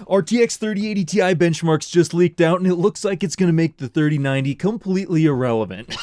RTX 3080 Ti benchmarks just leaked out, and it looks like it's going to make the 3090 completely irrelevant.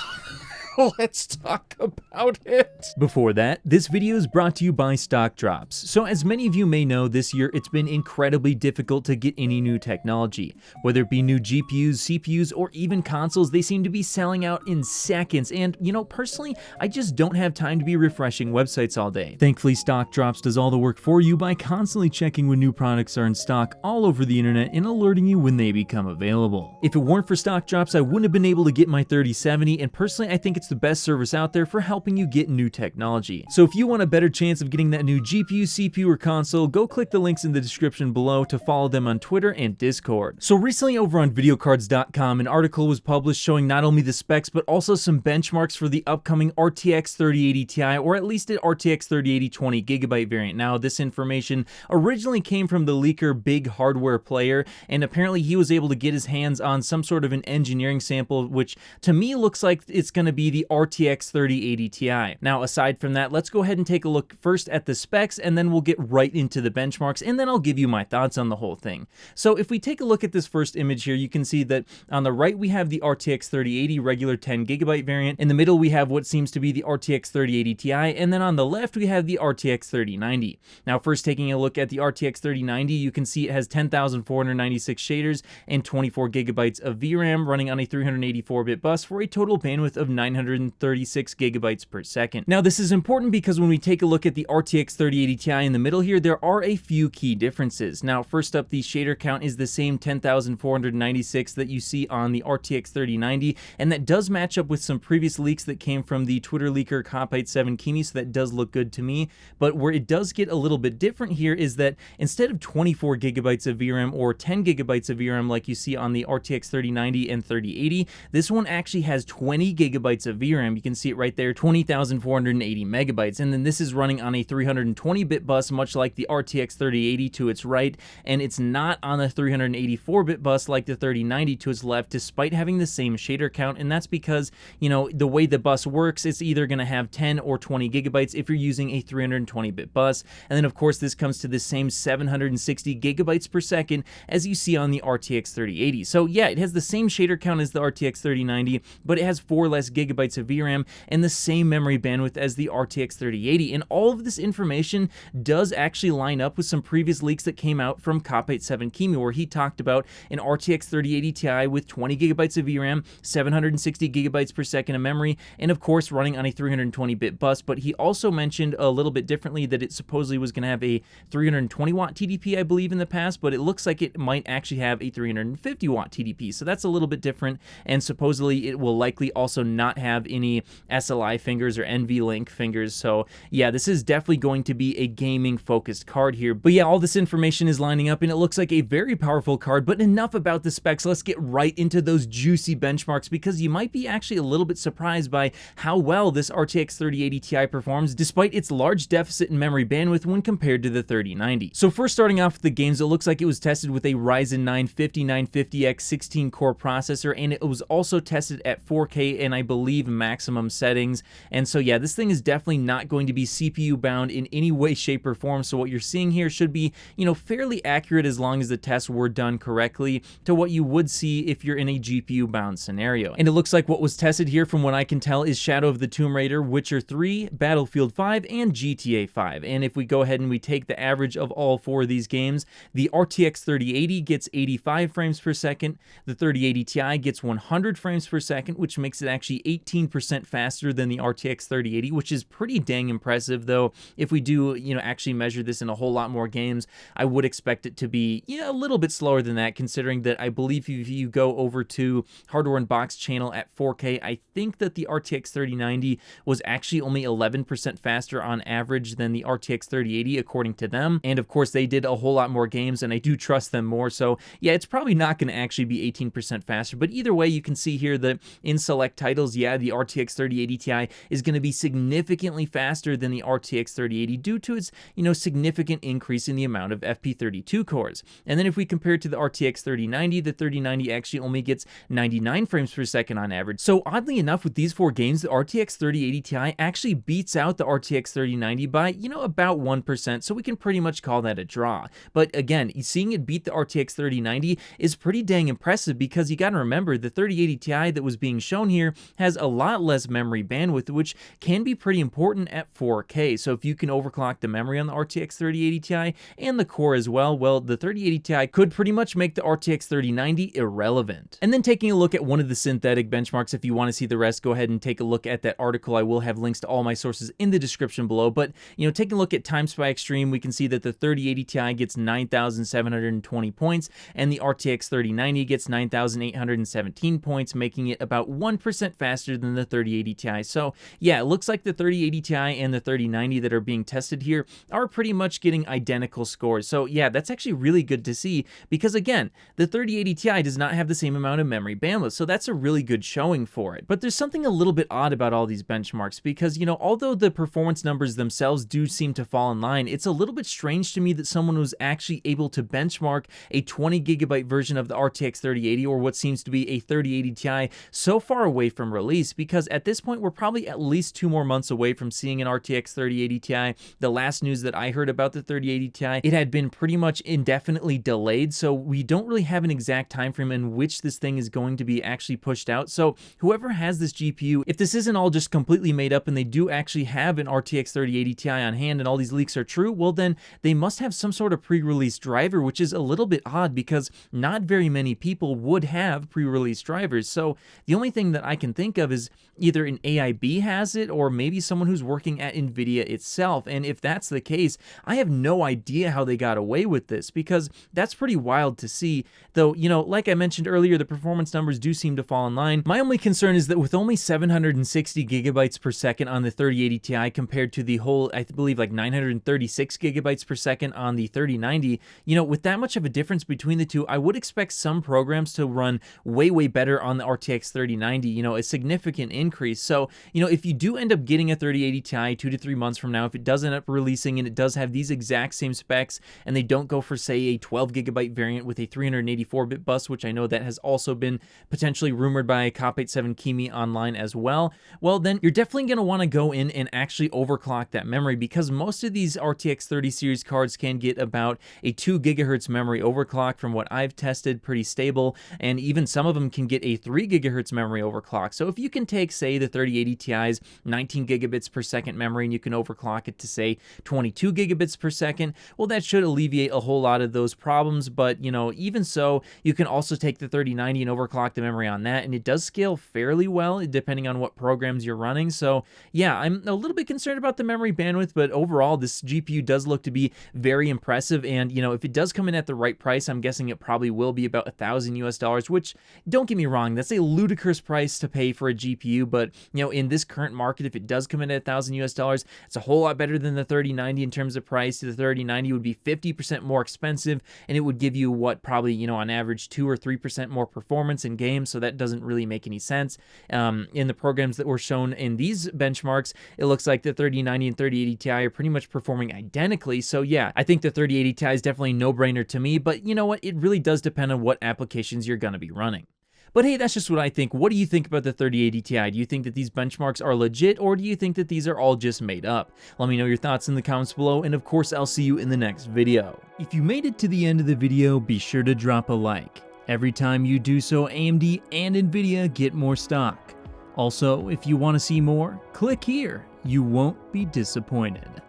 Let's talk about it. Before that, this video is brought to you by StockDrops. So as many of you may know, this year it's been incredibly difficult to get any new technology. Whether it be new GPUs, CPUs, or even consoles, they seem to be selling out in seconds. And, you know, personally, I just don't have time to be refreshing websites all day. Thankfully, StockDrops does all the work for you by constantly checking when new products are in stock all over the internet and alerting you when they become available. If it weren't for StockDrops, I wouldn't have been able to get my 3070, and personally, I think it's the best service out there for helping you get new technology. So if you want a better chance of getting that new GPU, CPU, or console, go click the links in the description below to follow them on Twitter and Discord. So recently over on videocards.com, an article was published showing not only the specs, but also some benchmarks for the upcoming RTX 3080 Ti, or at least an RTX 3080 20GB variant. Now, this information originally came from the leaker Big Hardware Player, and apparently he was able to get his hands on some sort of an engineering sample, which to me looks like it's going to be the RTX 3080 Ti. Now, aside from that, let's go ahead and take a look first at the specs, and then we'll get right into the benchmarks, and then I'll give you my thoughts on the whole thing. So if we take a look at this first image here, you can see that on the right we have the RTX 3080 regular 10GB variant. In the middle we have what seems to be the RTX 3080 Ti, and then on the left we have the RTX 3090. Now, first taking a look at the RTX 3090, you can see it has 10,496 shaders and 24GB of VRAM running on a 384-bit bus for a total bandwidth of 936 gigabytes per second. Now, this is important because when we take a look at the RTX 3080 Ti in the middle here, there are a few key differences. Now, first up, the shader count is the same 10,496 that you see on the RTX 3090, and that does match up with some previous leaks that came from the Twitter leaker Kopite7Kimi, so that does look good to me. But where it does get a little bit different here is that instead of 24 gigabytes of VRAM or 10 gigabytes of VRAM like you see on the RTX 3090 and 3080, this one actually has 20 gigabytes of VRAM. You can see it right there, 20,480 megabytes. And then this is running on a 320-bit bus, much like the RTX 3080 to its right, and it's not on a 384-bit bus like the 3090 to its left, despite having the same shader count. And that's because, you know, the way the bus works, it's either going to have 10 or 20 gigabytes if you're using a 320-bit bus. And then, of course, this comes to the same 760 gigabytes per second as you see on the RTX 3080. So yeah, it has the same shader count as the RTX 3090, but it has 4 less gigabytes of VRAM and the same memory bandwidth as the RTX 3080. And all of this information does actually line up with some previous leaks that came out from Kopite7Kimi, where he talked about an RTX 3080 Ti with 20 gigabytes of VRAM, 760 gigabytes per second of memory, and of course running on a 320-bit bus. But he also mentioned a little bit differently that it supposedly was going to have a 320 watt TDP, I believe, in the past, but it looks like it might actually have a 350 watt TDP. So that's a little bit different, and supposedly it will likely also not have any SLI fingers or NVLink fingers. So yeah, this is definitely going to be a gaming focused card here. But yeah, all this information is lining up and it looks like a very powerful card. But enough about the specs, let's get right into those juicy benchmarks, because you might be actually a little bit surprised by how well this RTX 3080 Ti performs despite its large deficit in memory bandwidth when compared to the 3090. So first, starting off with the games, it looks like it was tested with a Ryzen 9 5950X 16-core processor, and it was also tested at 4K and I believe maximum settings. And so yeah, this thing is definitely not going to be CPU bound in any way, shape, or form. So what you're seeing here should be, you know, fairly accurate as long as the tests were done correctly to what you would see if you're in a GPU bound scenario. And it looks like what was tested here, from what I can tell, is Shadow of the Tomb Raider, Witcher 3, Battlefield 5, and GTA 5. And if we go ahead and we take the average of all 4 of these games, the RTX 3080 gets 85 frames per second, the 3080 Ti gets 100 frames per second, which makes it actually 18% faster than the RTX 3080, which is pretty dang impressive. Though if we do, you know, actually measure this in a whole lot more games, I would expect it to be, you know, a little bit slower than that, considering that I believe if you go over to Hardware Unboxed channel at 4K, I think that the RTX 3090 was actually only 11% faster on average than the RTX 3080 according to them. And of course they did a whole lot more games and I do trust them more. So yeah, it's probably not going to actually be 18% faster, but either way, you can see here that in select titles, yeah, Ti, the RTX 3080 Ti, is going to be significantly faster than the RTX 3080 due to its, significant increase in the amount of FP32 cores. And then if we compare it to the RTX 3090, the 3090 actually only gets 99 frames per second on average. So oddly enough, with these four games, the RTX 3080 Ti actually beats out the RTX 3090 by, about 1%, so we can pretty much call that a draw. But again, seeing it beat the RTX 3090 is pretty dang impressive, because you gotta remember, the 3080 Ti that was being shown here has a lot less memory bandwidth, which can be pretty important at 4K. So if you can overclock the memory on the RTX 3080 Ti and the core as well, well, the 3080 Ti could pretty much make the RTX 3090 irrelevant. And then taking a look at one of the synthetic benchmarks, if you want to see the rest, go ahead and take a look at that article. I will have links to all my sources in the description below. But, taking a look at Times by Extreme, we can see that the 3080 Ti gets 9,720 points, and the RTX 3090 gets 9,817 points, making it about 1% faster than the 3080 Ti. So yeah, it looks like the 3080 Ti and the 3090 that are being tested here are pretty much getting identical scores. So yeah, that's actually really good to see, because again, the 3080 Ti does not have the same amount of memory bandwidth, so that's a really good showing for it. But there's something a little bit odd about all these benchmarks, because although the performance numbers themselves do seem to fall in line, it's a little bit strange to me that someone was actually able to benchmark a 20 gigabyte version of the RTX 3080, or what seems to be a 3080 Ti, so far away from release, because at this point we're probably at least 2 more months away from seeing an RTX 3080 Ti. The last news that I heard about the 3080 Ti, it had been pretty much indefinitely delayed, so we don't really have an exact time frame in which this thing is going to be actually pushed out. So whoever has this GPU, if this isn't all just completely made up and they do actually have an RTX 3080 Ti on hand and all these leaks are true, well then they must have some sort of pre-release driver, which is a little bit odd because not very many people would have pre-release drivers. So the only thing that I can think of is either an AIB has it, or maybe someone who's working at Nvidia itself. And if that's the case, I have no idea how they got away with this, because that's pretty wild to see. Though, like I mentioned earlier, the performance numbers do seem to fall in line. My only concern is that with only 760 gigabytes per second on the 3080 Ti compared to the whole, I believe, like 936 gigabytes per second on the 3090, with that much of a difference between the two, I would expect some programs to run way, way better on the RTX 3090, a significant increase. So, if you do end up getting a 3080 Ti 2 to 3 months from now, if it does end up releasing and it does have these exact same specs, and they don't go for, say, a 12 gigabyte variant with a 384-bit bus, which I know that has also been potentially rumored by Cop87 Kimi online as well, well, then you're definitely going to want to go in and actually overclock that memory, because most of these RTX 30 series cards can get about a 2 gigahertz memory overclock from what I've tested, pretty stable, and even some of them can get a 3 gigahertz memory overclock. So if you can take, say, the 3080 Ti's 19 gigabits per second memory and you can overclock it to, say, 22 gigabits per second, well, that should alleviate a whole lot of those problems. But, even so, you can also take the 3090 and overclock the memory on that, and it does scale fairly well depending on what programs you're running. So yeah, I'm a little bit concerned about the memory bandwidth, but overall this GPU does look to be very impressive. And if it does come in at the right price, I'm guessing it probably will be about $1,000 US, which, don't get me wrong, that's a ludicrous price to pay for a GPU. But in this current market, if it does come in at $1,000 US, it's a whole lot better than the 3090 in terms of price. The 3090 would be 50% more expensive, and it would give you what, probably, on average 2 or 3% more performance in games. So that doesn't really make any sense. In the programs that were shown in these benchmarks, it looks like the 3090 and 3080 Ti are pretty much performing identically. So yeah, I think the 3080 Ti is definitely a no-brainer to me, but you know what? It really does depend on what applications you're going to be running. But hey, that's just what I think. What do you think about the 3080 Ti? Do you think that these benchmarks are legit, or do you think that these are all just made up? Let me know your thoughts in the comments below, and of course, I'll see you in the next video. If you made it to the end of the video, be sure to drop a like. Every time you do so, AMD and Nvidia get more stock. Also, if you want to see more, click here. You won't be disappointed.